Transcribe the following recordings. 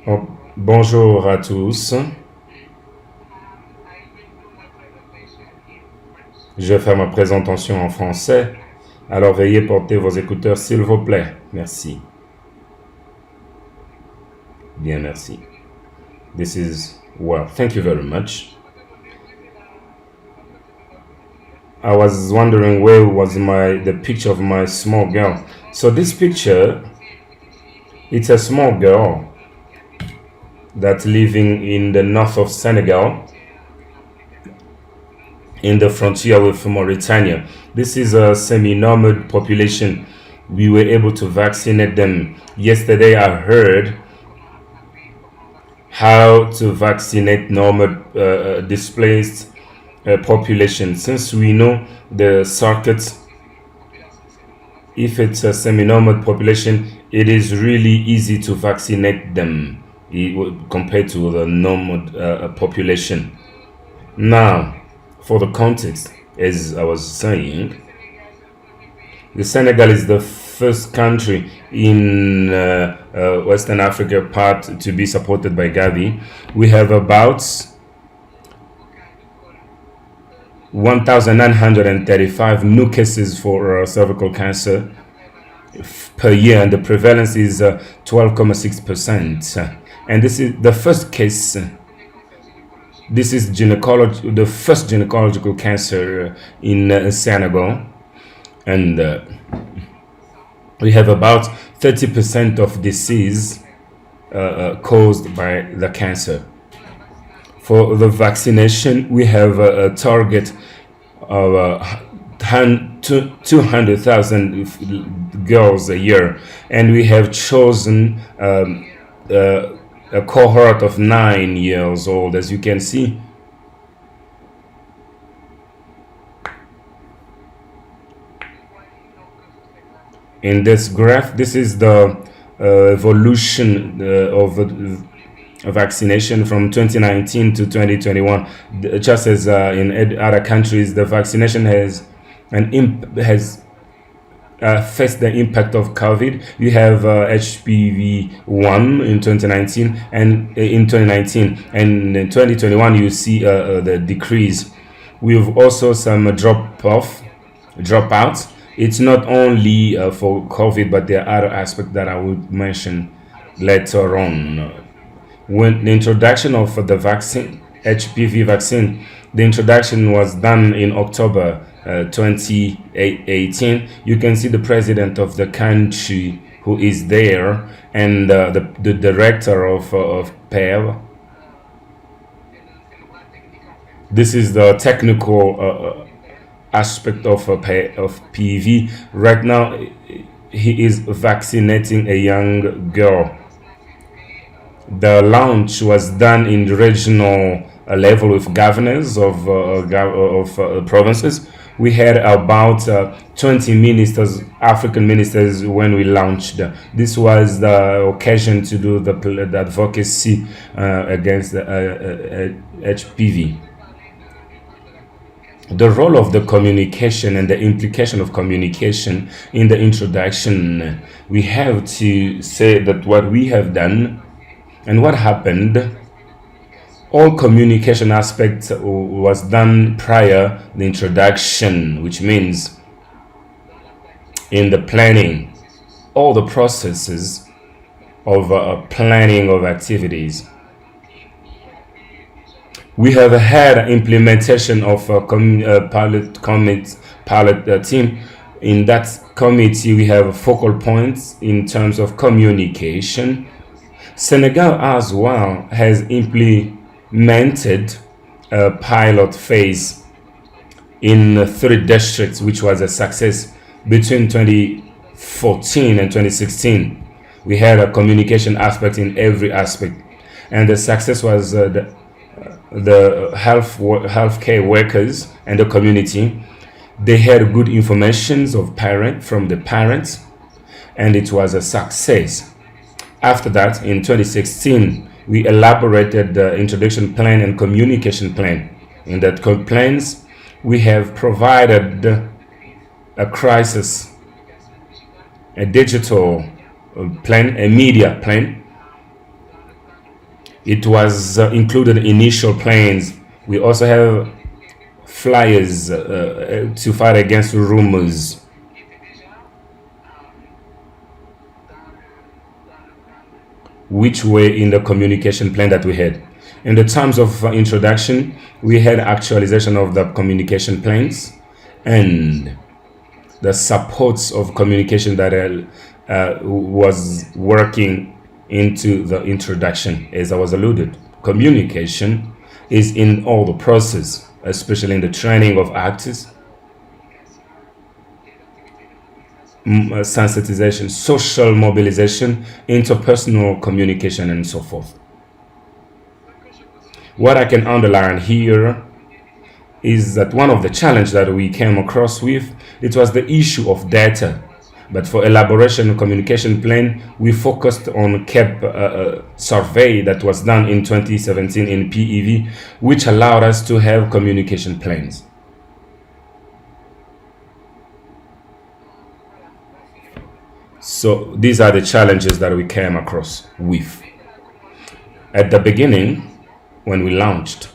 Oh, bonjour à tous. Je vais faire ma présentation en français. Alors veuillez porter vos écouteurs s'il vous plaît. Merci. Bien, merci. This is, well, thank you very much. I was wondering where was the picture of my small girl. So this picture, it's a small girl that's living in the north of Senegal, in the frontier with Mauritania. This is a semi-nomad population. We were able to vaccinate them. Yesterday I heard how to vaccinate nomad displaced population. Since we know the circuits, if it's a semi-nomad population, it is really easy to vaccinate them compared to the nomad population. Now, for the context, as I was saying, the Senegal is the first country in Western Africa part to be supported by Gavi. We have about 1,935 new cases for cervical cancer per year, and the prevalence is 12.6%. And this is the first case. This is the first gynecological cancer in Senegal, and we have about 30% of disease caused by the cancer. For the vaccination, we have a target of 200,000 girls a year, and we have chosen a cohort of 9 years old, as you can see. In this graph, this is the evolution of vaccination from 2019 to 2021. Just as in other countries, the vaccination has faced the impact of COVID. You have HPV 1 in 2019, and in 2021 you see the decrease. We have also some dropouts. It's not only for COVID, but there are other aspects that I would mention later on. When the introduction of the vaccine, HPV vaccine, the introduction was done in October 2018. You can see the president of the country who is there, and the director of PEV. This is the technical aspect of PV. Right now, he is vaccinating a young girl. The launch was done in the regional level with governors of provinces. We had about 20 ministers, African ministers, when we launched. This was the occasion to do the advocacy against the HPV. The role of the communication and the implication of communication in the introduction, we have to say that what we have done and what happened, all communication aspects was done prior the introduction, which means in the planning, all the processes of planning of activities. We have had implementation of a pilot team. In that committee, we have focal points in terms of communication. Senegal as well has implemented a pilot phase in 3 districts, which was a success. Between 2014 and 2016, we had a communication aspect in every aspect, and the success was the healthcare workers and the community. They had good informations from the parents, and it was a success. After that, in 2016, we elaborated the introduction plan and communication plan. In that plans, we have provided a crisis, a digital plan, a media plan, It was included in initial plans. We also have flyers to fight against rumors, which were in the communication plan that we had. In the terms of introduction, we had actualization of the communication plans and the supports of communication that was working into the introduction. As I was alluded, communication is in all the process, especially in the training of actors, sensitization, social mobilization, interpersonal communication, and so forth. What I can underline here is that one of the challenges that we came across with, it was the issue of data. But for elaboration communication plan, we focused on CAP survey that was done in 2017 in PEV, which allowed us to have communication plans. So these are the challenges that we came across with. At the beginning, when we launched,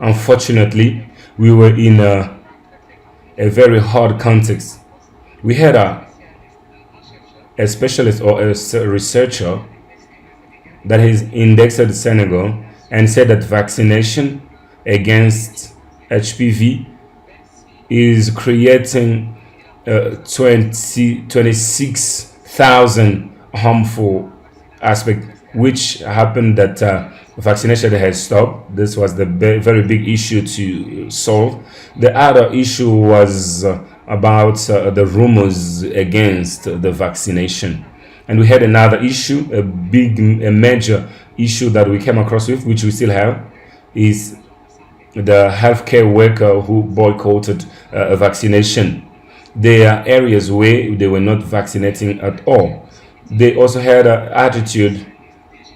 unfortunately, we were in a very hard context. We had a specialist or a researcher that has indexed Senegal and said that vaccination against HPV is creating 26,000 harmful aspects, which happened that vaccination has stopped. This was the very big issue to solve. The other issue was about the rumors against the vaccination. And we had another issue, a major issue that we came across with, which we still have, is the healthcare worker who boycotted vaccination. There are areas where they were not vaccinating at all. They also had an attitude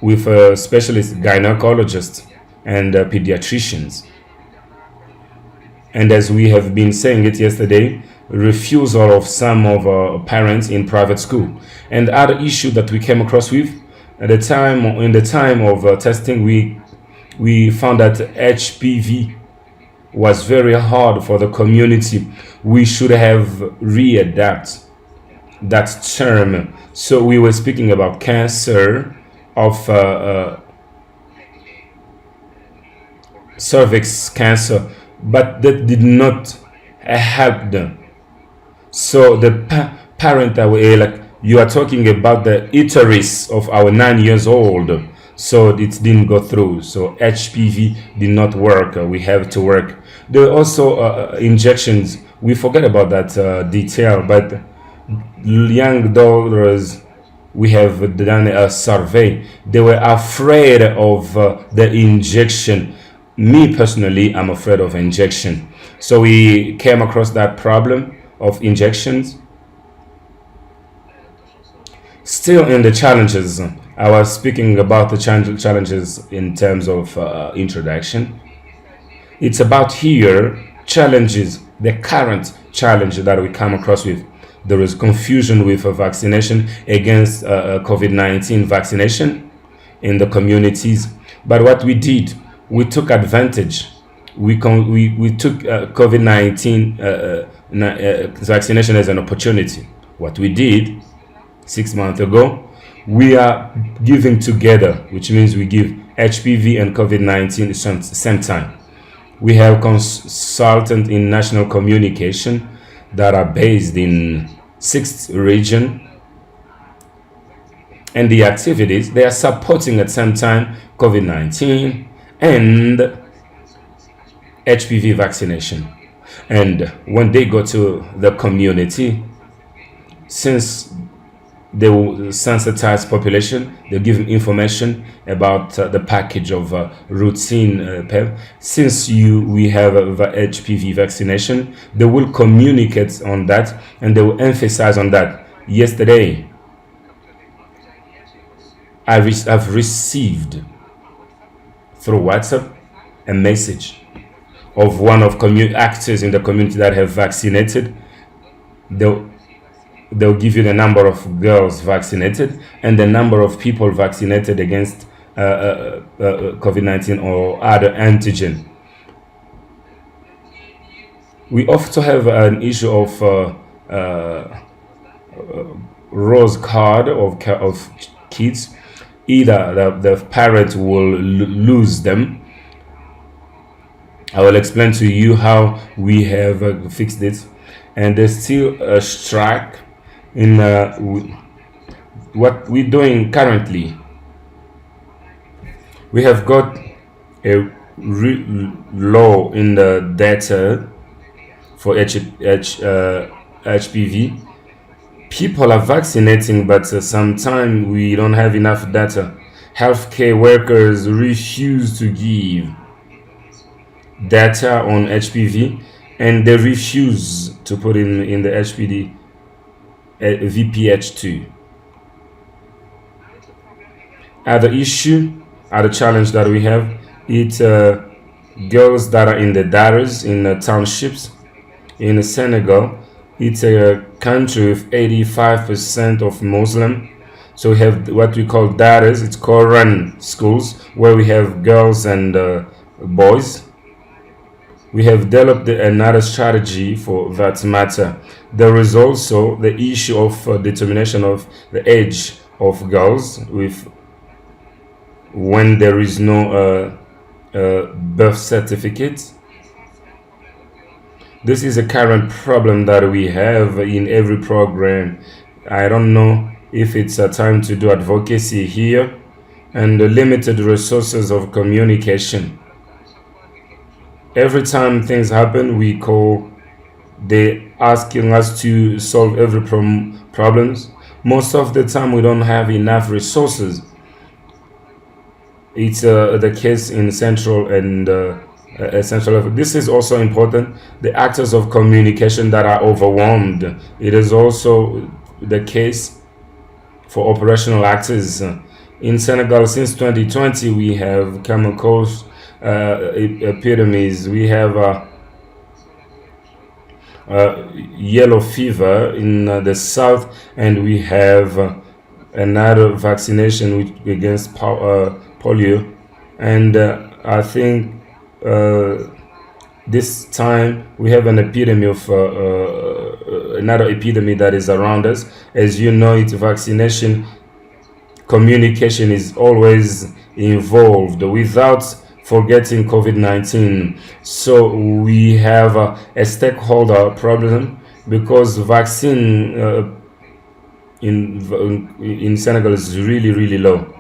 with specialist gynecologists and pediatricians. And as we have been saying it yesterday, refusal of some of our parents in private school. And the other issue that we came across with at the time, in the time of testing, we found that HPV was very hard for the community. We should have readapt that term. So we were speaking about cancer of cervix cancer, but that did not help them. So the parent that were like, you are talking about the uterus of our 9 years old, so it didn't go through. So HPV did not work. We have to work. There are also injections. We forget about that detail, but young daughters, we have done a survey. They were afraid of the injection. Me personally, I'm afraid of injection. So we came across that problem of injections. Still in the challenges, I was speaking about the challenges in terms of introduction. It's about here challenges, the current challenge that we come across with. There is confusion with vaccination against COVID-19 vaccination in the communities. But what we did, we took advantage. We took COVID-19 vaccination as an opportunity. What we did 6 months ago, we are giving together, which means we give HPV and COVID-19 at the same time. We have consultants in national communication that are based in 6th region, and the activities they are supporting at the same time COVID-19 and HPV vaccination. And when they go to the community, since they will sensitize population, they'll give them information about the package of routine PEP. Since we have HPV vaccination, they will communicate on that and they will emphasize on that. Yesterday, I've received through WhatsApp a message of one of actors in the community that have vaccinated. They'll give you the number of girls vaccinated and the number of people vaccinated against COVID-19 or other antigen. We also have an issue of rose card of kids. Either the parent will lose them. I will explain to you how we have fixed it. And there's still a strike in what we're doing currently. We have got a low in the data for HPV. People are vaccinating, but sometimes we don't have enough data. Healthcare workers refuse to give data on HPV, and they refuse to put in the HPV VPH2. Other issue, other challenge that we have, it's girls that are in the daras in the townships in Senegal. It's a country with 85% of Muslim. So we have what we call daras. It's Quran schools where we have girls and boys. We have developed another strategy for that matter. There is also the issue of determination of the age of girls with when there is no birth certificate. This is a current problem that we have in every program. I don't know if it's a time to do advocacy here, and the limited resources of communication. Every time things happen, we call, they asking us to solve every problems. Most of the time, we don't have enough resources. It's the case in central and essential level. This is also important. The actors of communication that are overwhelmed. It is also the case for operational actors. In Senegal, since 2020, we have come across epidemics. We have yellow fever in the south, and we have another vaccination against polio. And I think this time we have an epidemic of another epidemic that is around us. As you know, it's vaccination. Communication is always involved without forgetting COVID-19. So we have a stakeholder problem because vaccine in Senegal is really low.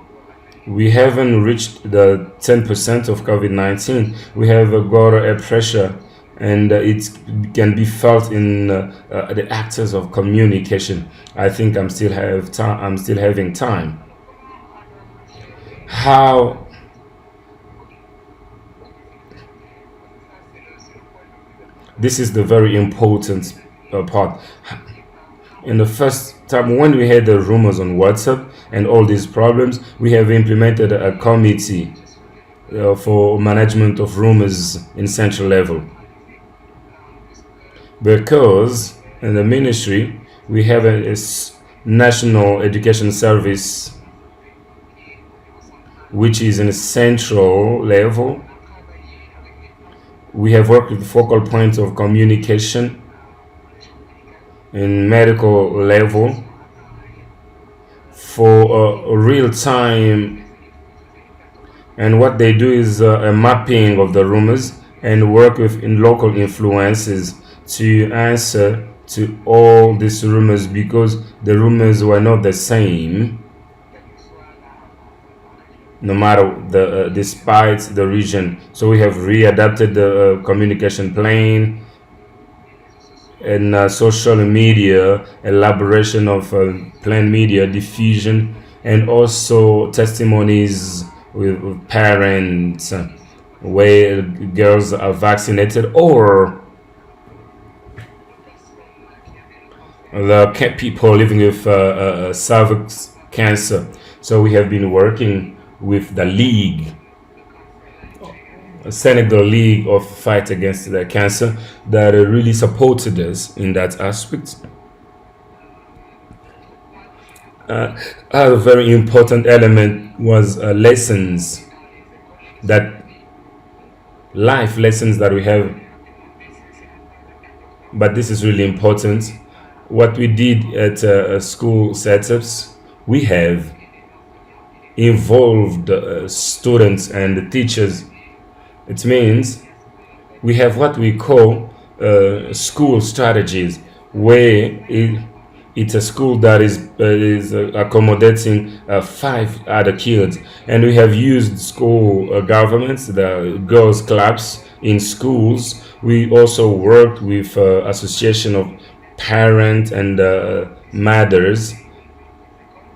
We haven't reached the 10% of COVID-19. We have got a pressure, and it can be felt in the actors of communication. I think I'm still having time. How this is the very important part. In the first time when we had the rumors on WhatsApp and all these problems, we have implemented a committee for management of rumors in central level. Because in the ministry, we have a national education service which is in a central level. We have worked with focal points of communication in medical level for real time, and what they do is a mapping of the rumors and work with in local influences to answer to all these rumors, because the rumors were not the same no matter despite the region. So we have readapted the communication plane and social media, elaboration of planned media diffusion, and also testimonies with parents where girls are vaccinated or the people living with cervix cancer. So we have been working with the league, Senegal League of Fight Against the Cancer, that really supported us in that aspect. A very important element was lessons, that life lessons that we have. But this is really important. What we did at school setups, we have involved students and teachers. It means we have what we call school strategies, where it's a school that is accommodating 5 other kids, and we have used school governments, the girls clubs in schools. We also worked with association of parents and mothers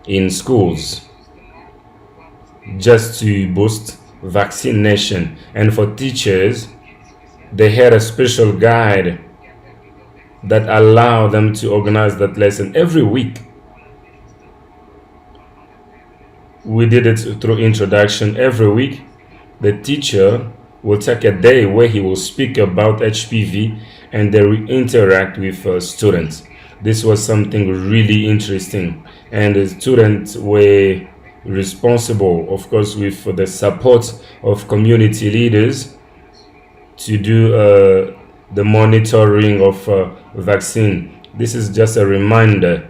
in schools, just to boost vaccination. And for teachers, they had a special guide that allowed them to organize that lesson every week. We did it through introduction. Every week, the teacher will take a day where he will speak about HPV, and they will interact with students. This was something really interesting, and the students were responsible, of course, with the support of community leaders, to do the monitoring of vaccine. This is just a reminder.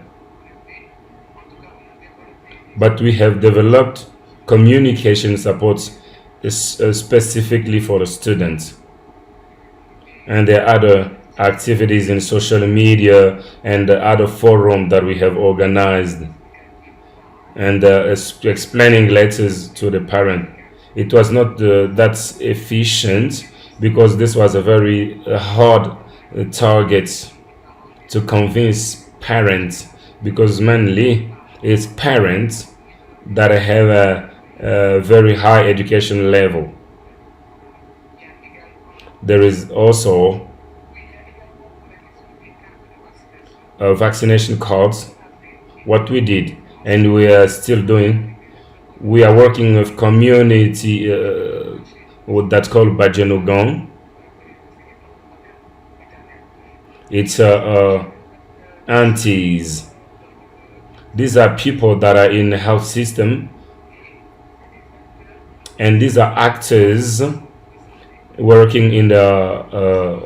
But we have developed communication supports specifically for the students. And there are other activities in social media and other forums that we have organized, and explaining letters to the parent. It was not that efficient, because this was a very hard target to convince parents, because mainly it's parents that have a very high education level. There is also vaccination cards. What we did, and we are still doing, we are working with community what that's called Bajenugang. It's aunties. These are people that are in the health system, and these are actors working in the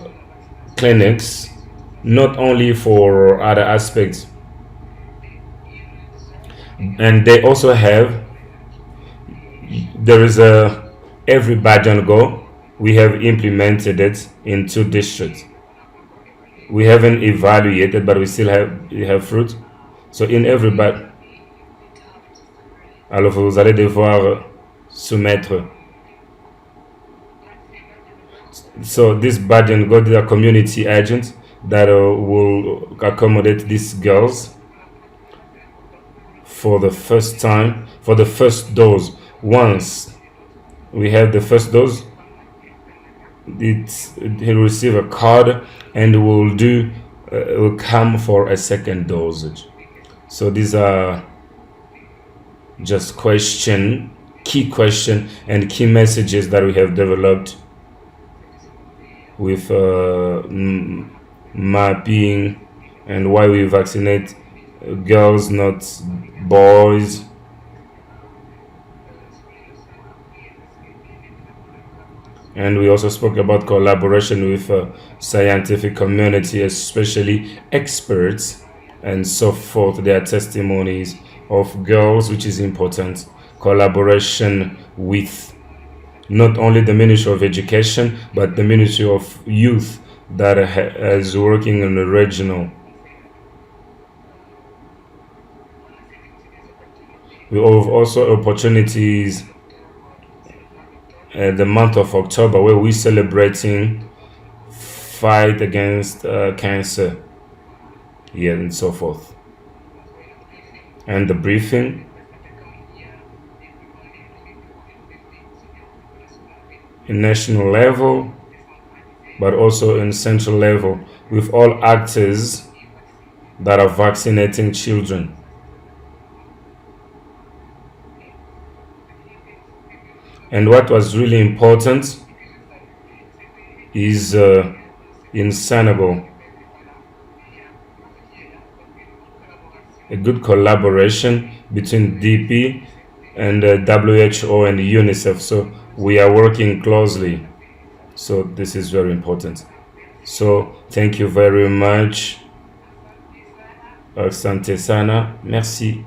clinics, not only for other aspects. And they also have, there is a every Bajango, we have implemented it in 2 districts. We haven't evaluated, but we have fruit. So in every alors vous allez devoir soumettre. So this Bajango, they are community agents that will accommodate these girls for the first time, for the first dose. Once we have the first dose, he'll receive a card, and will come for a second dosage. So these are just key question and key messages that we have developed with mapping, and why we vaccinate girls, not boys. And we also spoke about collaboration with scientific community, especially experts and so forth, their testimonies of girls, which is important. Collaboration with not only the Ministry of Education, but the Ministry of Youth that is working in the regional. We have also opportunities the month of October, where we're celebrating fight against cancer, and so forth. And the briefing in national level, but also in central level, with all actors that are vaccinating children. And what was really important is in Senegal, a good collaboration between DP and WHO and UNICEF. So we are working closely. So this is very important. So thank you very much. Asante sana. Merci.